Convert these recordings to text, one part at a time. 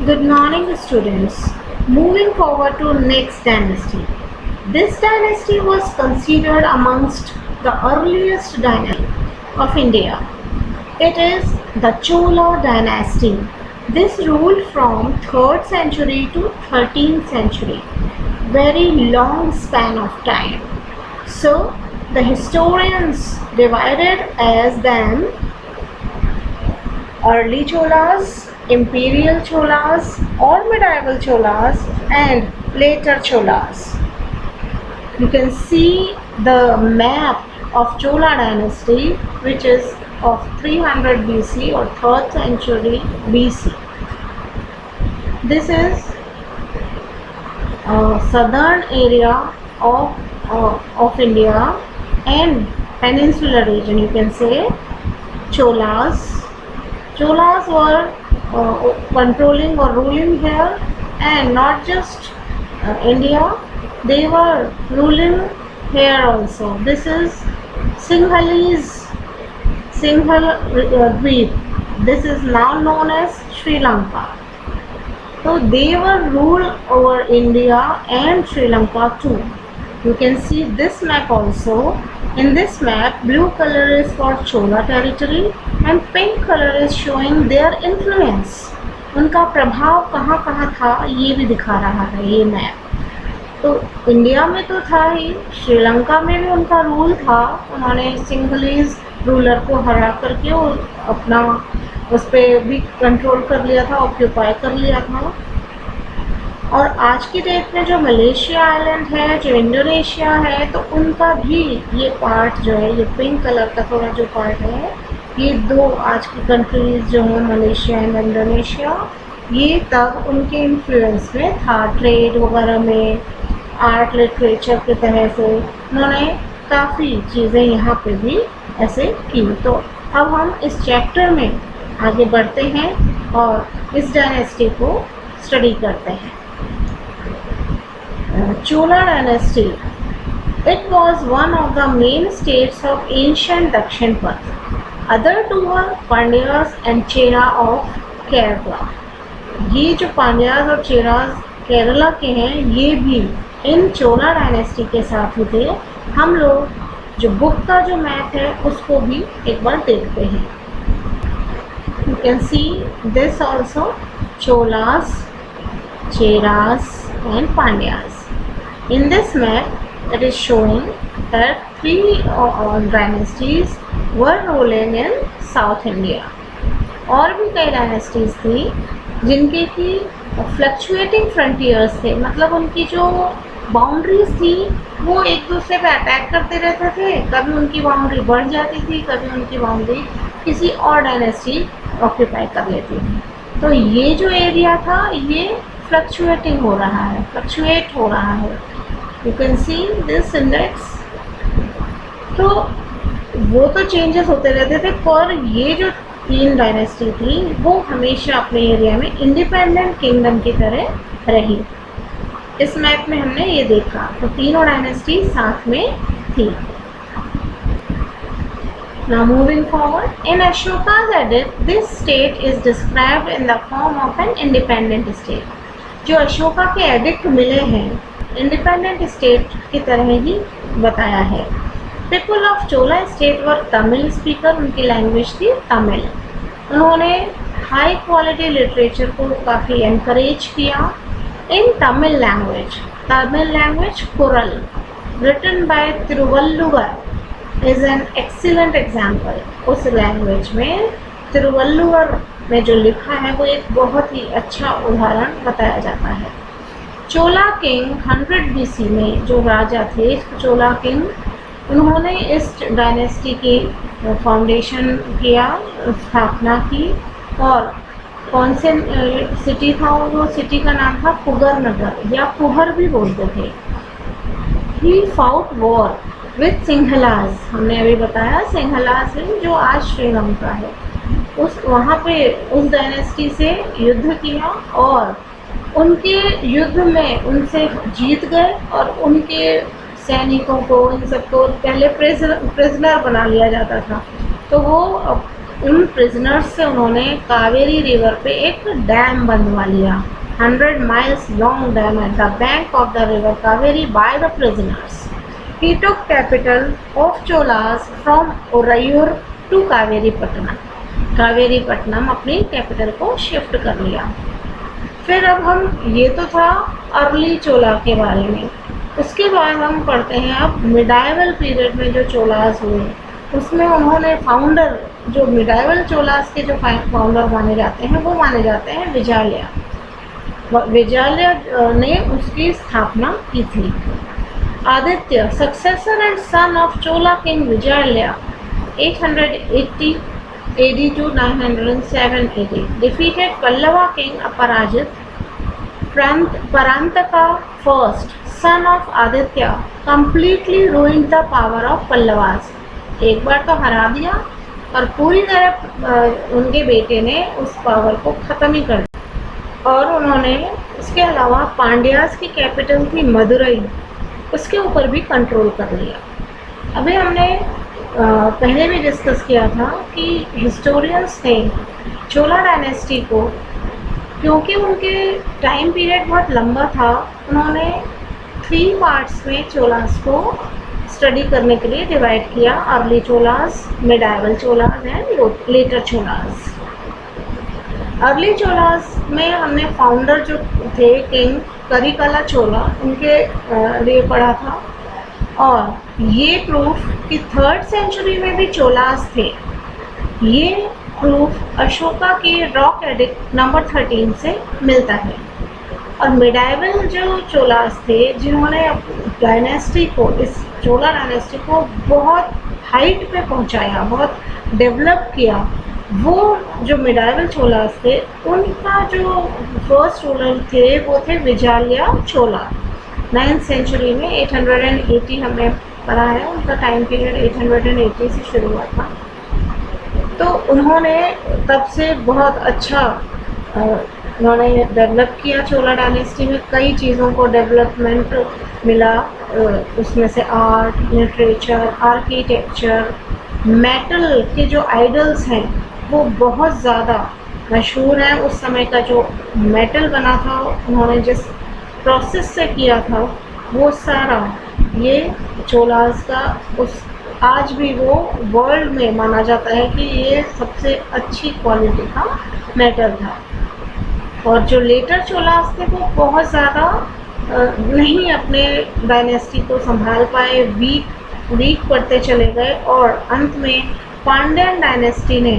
Good morning, students. Moving forward to next dynasty. This dynasty was considered amongst the earliest dynasty of India. It is the Chola dynasty. This ruled from 3rd century to 13th century. Very long span of time. So the historians divided as them early Cholas, imperial Cholas or medieval Cholas and later Cholas. You can see the map of Chola dynasty, which is of 300 BC or 3rd century BC. This is southern area of India and peninsular region. You can say Cholas were controlling or ruling here, and not just India, they were ruling here also. This is Singhal Dweep. This is now known as Sri Lanka. So they were ruled over India and Sri Lanka too. You can see this map also. In this map, blue color is for Chola territory and pink color is showing their influence. उनका प्रभाव कहाँ कहाँ था ये भी दिखा रहा है ये मैप। तो इंडिया में तो था ही, श्रीलंका में भी उनका रूल था। उन्होंने सिंघलीज रूलर को हरा करके और अपना उस पर भी कंट्रोल कर लिया था, ऑक्यूपाई कर लिया था। और आज की डेट में जो मलेशिया आइलैंड है, जो इंडोनेशिया है, तो उनका भी ये पार्ट जो है, ये पिंक कलर का थोड़ा जो पार्ट है, ये दो आज की कंट्रीज जो हैं मलेशिया एंड इंडोनेशिया, ये तब उनके इन्फ्लुएंस में था। ट्रेड वगैरह में, आर्ट लिटरेचर के तरह से उन्होंने काफ़ी चीज़ें यहाँ पे भी ऐसे की। तो अब हम इस चैप्टर में आगे बढ़ते हैं और इस डायनेस्टी को स्टडी करते हैं। Chola dynasty. It was one of the main states of ancient Dakshin Path. Other two were Pandyas and Chera of Kerala. ये जो पांड्यास और चेरास केरला के हैं, ये भी इन चोला डायनेस्टी के साथ ही थे। हम लोग जो बुक का जो मैप है उसको भी एक बार देखते हैं। You can see this also, Cholas, Cheras and Pandyas. In this map, it is showing that three dynasties were ruling in South India. और भी कई डायनेस्टीज थी जिनके की फ्लक्चुएटिंग फ्रंटियर्स थे, मतलब उनकी जो बाउंड्रीज थी वो एक दूसरे पे अटैक करते रहते थे। कभी उनकी बाउंड्री बढ़ जाती थी, कभी उनकी बाउंड्री किसी और डायनेस्टी ऑक्यूपाई कर लेती थी। तो ये जो एरिया था ये फ्लक्चुएटिंग हो रहा है, फ्लक्चुएट हो रहा है। You can see this index. तो वो तो चेंजेस होते रहते थे, पर ये जो तीन डायनेस्टी थी वो हमेशा अपने एरिया में इंडिपेंडेंट किंगडम की तरह रही। इस मैप में हमने ये देखा, तो तीनों डायनेस्टी साथ में थी। Now moving forward, in Ashoka's edict, this state is described in the form of an independent state. जो अशोका के एडिक्ट मिले हैं इंडिपेंडेंट स्टेट की तरह ही बताया है। People of Chola state were Tamil speaker, उनकी लैंग्वेज थी तमिल। उन्होंने हाई क्वालिटी लिटरेचर को काफ़ी एनकरेज किया in Tamil language Kural written by Thiruvalluvar is an excellent example. उस लैंग्वेज में तिरुवल्लुवर में जो लिखा है वो एक बहुत ही अच्छा उदाहरण बताया जाता है। चोला किंग 100 BC में जो राजा थे चोला किंग, उन्होंने इस डायनेस्टी की फाउंडेशन किया, स्थापना की। और कौन से सिटी था वो सिटी का नाम था पुगर नगर या पुहर भी बोलते थे। ही फाउट वॉर विथ सिंहलाज, हमने अभी बताया सिंहलाज जो आज श्रीलंका है, उस वहाँ पे उस डायनेस्टी से युद्ध किया और उनके युद्ध में उनसे जीत गए और उनके सैनिकों को, इन सबको पहले प्रिजनर बना लिया जाता था। तो वो उन प्रिजनर्स से उन्होंने कावेरी रिवर पे एक डैम बनवा लिया, 100 miles long dam at the bank of the river Kaveri by the prisoners. He took capital of Cholas from Urayur to Kaveripatnam. Kaveripattinam अपनी कैपिटल को शिफ्ट कर लिया। फिर अब हम, ये तो था अर्ली चोला के बारे में, उसके बाद हम पढ़ते हैं अब मिडाइवल पीरियड में जो चोलास हुए, उसमें उन्होंने फाउंडर, जो मिडाइवल चोलास के जो फाउंडर माने जाते हैं वो माने जाते हैं विजयालया। विजयालया ने उसकी स्थापना की थी। Aditya, successor and son of Chola king Vijayalaya, 880 AD to 907 AD, defeated Pallava king Aparajit. Parantaka first, son of Aditya, completely ruined the power of Pallavas. एक बार तो हरा दिया और पूरी तरह उनके बेटे ने उस पावर को ख़त्म ही कर दिया। और उन्होंने इसके अलावा पांड्यास की कैपिटल थी मदुरई, उसके ऊपर भी कंट्रोल कर लिया। अभी हमने पहले भी डिस्कस किया था कि हिस्टोरियंस ने चोला डायनेस्टी को, क्योंकि उनके टाइम पीरियड बहुत लंबा था, उन्होंने 3 पार्ट्स में चोलास को स्टडी करने के लिए डिवाइड किया, early Cholas, medieval Cholas and later Cholas. Early Cholas में हमने फाउंडर जो थे किंग करिकाला चोला, उनके लिए पढ़ा था, और ये प्रूफ कि 3rd सेंचुरी में भी चोलास थे, ये प्रूफ अशोका के रॉक एडिक्ट नंबर 13 से मिलता है। और मिडाइवल जो चोलास थे जिन्होंने डायनेस्टी को, इस चोला डायनेस्टी को बहुत हाइट पे पहुंचाया, बहुत डेवलप किया, वो जो मिडाइवल चोलास थे उनका जो फर्स्ट रूलर थे वो थे विजयालया चोला। 9th सेंचुरी में 880 हमने पढ़ा है, उनका टाइम पीरियड 880 से शुरू हुआ था। तो उन्होंने तब से बहुत अच्छा उन्होंने डेवलप किया चोला डायनेस्टी में, कई चीज़ों को डेवलपमेंट मिला, उसमें से आर्ट, लिटरेचर, आर्किटेक्चर, मेटल के जो आइडल्स हैं वो बहुत ज़्यादा मशहूर हैं। उस समय का जो मेटल बना था, उन्होंने जिस प्रोसेस से किया था, वो सारा ये चोलास का, उस आज भी वो वर्ल्ड में माना जाता है कि ये सबसे अच्छी क्वालिटी का मेटल था। और जो लेटर चोलास थे वो बहुत ज़्यादा नहीं अपने डायनेस्टी को संभाल पाए, वीक पड़ते चले गए, और अंत में पांड्यन डायनेस्टी ने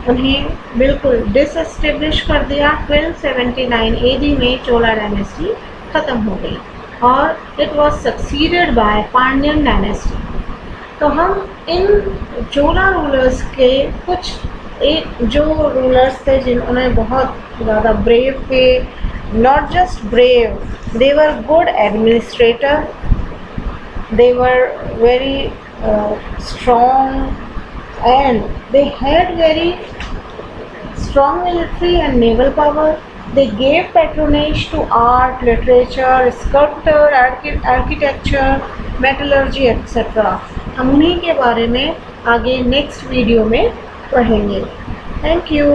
उन्हें बिल्कुल डिसएस्टेब्लिश कर दिया। 1279 AD में चोला डायनेस्टी ख़त्म हो गई और it was succeeded by Pandyan dynasty. तो हम इन चोला रूलर्स के कुछ, एक जो रूलर्स थे जिन्होंने बहुत ज़्यादा ब्रेव थे, not just brave, they were good administrator, they were very strong and they had very strong military and naval power. They gave patronage to art, literature, sculpture, architecture, metallurgy, etc. हम उन्हीं के बारे में आगे next video में पढ़ेंगे। Thank you.